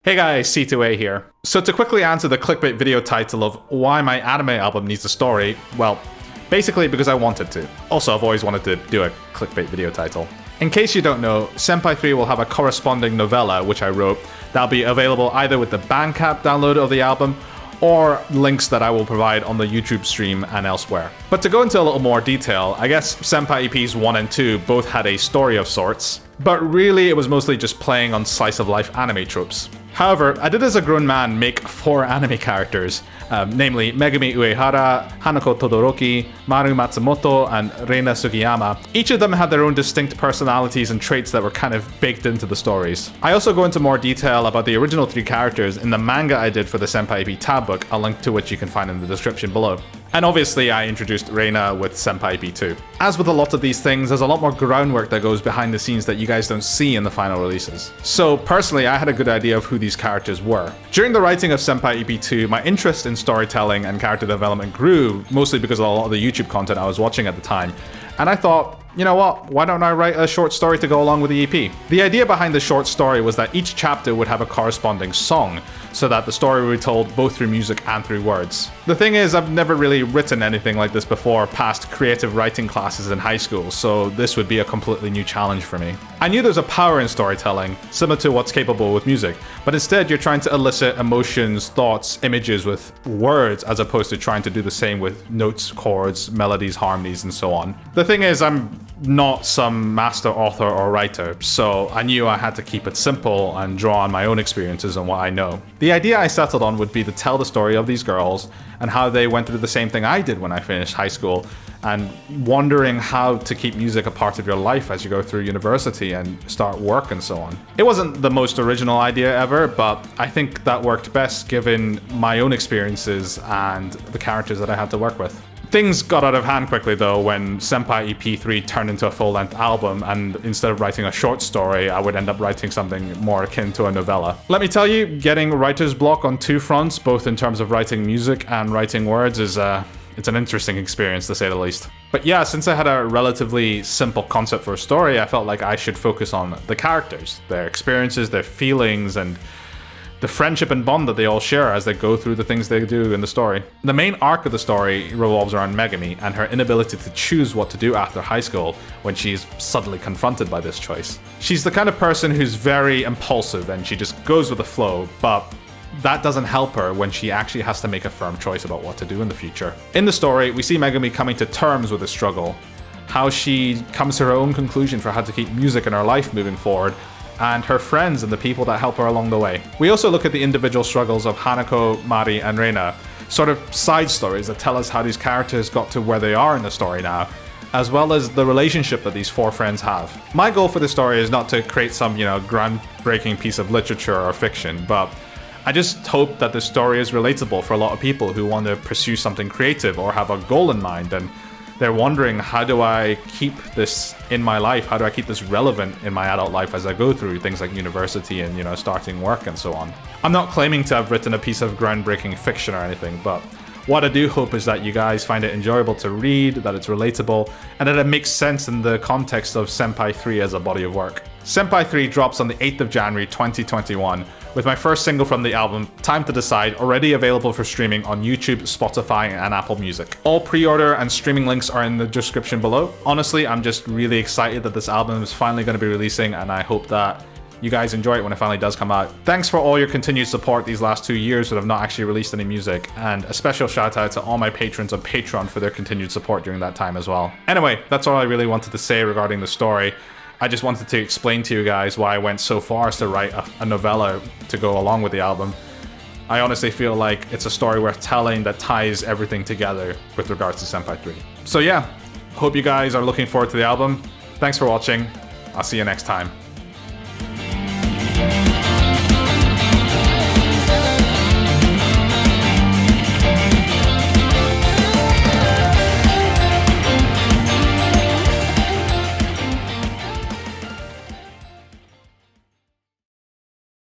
Hey guys, Sithu here. So to quickly answer the clickbait video title of why my anime album needs a story, well, basically because I wanted to. Also, I've always wanted to do a clickbait video title. In case you don't know, Senpai III will have a corresponding novella which I wrote that'll be available either with the Bandcamp download of the album or links that I will provide on the YouTube stream and elsewhere. But to go into a little more detail, I guess Senpai EPs 1 and 2 both had a story of sorts, but really it was mostly just playing on slice-of-life anime tropes. However, I did as a grown man make 4 anime characters, namely Megumi Uehara, Hanako Todoroki, Maru Matsumoto, and Reina Sugiyama. Each of them had their own distinct personalities and traits that were kind of baked into the stories. I also go into more detail about the original 3 characters in the manga I did for the Senpai EP tab book, a link to which you can find in the description below. And obviously I introduced Reina with Senpai EP 2. As with a lot of these things, there's a lot more groundwork that goes behind the scenes that you guys don't see in the final releases. So personally, I had a good idea of who these characters were. During the writing of Senpai EP 2, my interest in storytelling and character development grew, mostly because of a lot of the YouTube content I was watching at the time. And I thought, you know what, why don't I write a short story to go along with the EP? The idea behind the short story was that each chapter would have a corresponding song, so that the story would be told both through music and through words. The thing is, I've never really written anything like this before past creative writing classes in high school, so this would be a completely new challenge for me. I knew there's a power in storytelling, similar to what's capable with music, but instead you're trying to elicit emotions, thoughts, images with words as opposed to trying to do the same with notes, chords, melodies, harmonies, and so on. The thing is, I'm not some master author or writer, so I knew I had to keep it simple and draw on my own experiences and what I know. The idea I settled on would be to tell the story of these girls and how they went through the same thing I did when I finished high school, and wondering how to keep music a part of your life as you go through university and start work and so on. It wasn't the most original idea ever, but I think that worked best given my own experiences and the characters that I had to work with. Things got out of hand quickly though when Senpai EP 3 turned into a full-length album, and instead of writing a short story, I would end up writing something more akin to a novella. Let me tell you, getting writer's block on 2 fronts, both in terms of writing music and writing words, is it's an interesting experience to say the least. But yeah, since I had a relatively simple concept for a story, I felt like I should focus on the characters, their experiences, their feelings, and the friendship and bond that they all share as they go through the things they do in the story. The main arc of the story revolves around Megumi and her inability to choose what to do after high school when she's suddenly confronted by this choice. She's the kind of person who's very impulsive and she just goes with the flow, but that doesn't help her when she actually has to make a firm choice about what to do in the future. In the story, we see Megumi coming to terms with this struggle, how she comes to her own conclusion for how to keep music in her life moving forward, and her friends and the people that help her along the way. We also look at the individual struggles of Hanako, Mari, and Reina, sort of side stories that tell us how these characters got to where they are in the story now, as well as the relationship that these 4 friends have. My goal for this story is not to create some, groundbreaking piece of literature or fiction, but I just hope that the story is relatable for a lot of people who want to pursue something creative or have a goal in mind, and they're wondering, how do I keep this in my life? How do I keep this relevant in my adult life as I go through things like university and, starting work and so on? I'm not claiming to have written a piece of groundbreaking fiction or anything, but what I do hope is that you guys find it enjoyable to read, that it's relatable, and that it makes sense in the context of Senpai 3 as a body of work. Senpai 3 drops on the 8th of January 2021, with my first single from the album, Time to Decide, already available for streaming on YouTube, Spotify, and Apple Music. All pre-order and streaming links are in the description below. Honestly, I'm just really excited that this album is finally going to be releasing, and I hope that you guys enjoy it when it finally does come out. Thanks for all your continued support these last 2 years that have not actually released any music, and a special shout out to all my patrons on Patreon for their continued support during that time as well. Anyway, that's all I really wanted to say regarding the story. I just wanted to explain to you guys why I went so far as to write a novella to go along with the album. I honestly feel like it's a story worth telling that ties everything together with regards to Senpai 3. So yeah, hope you guys are looking forward to the album. Thanks for watching. I'll see you next time.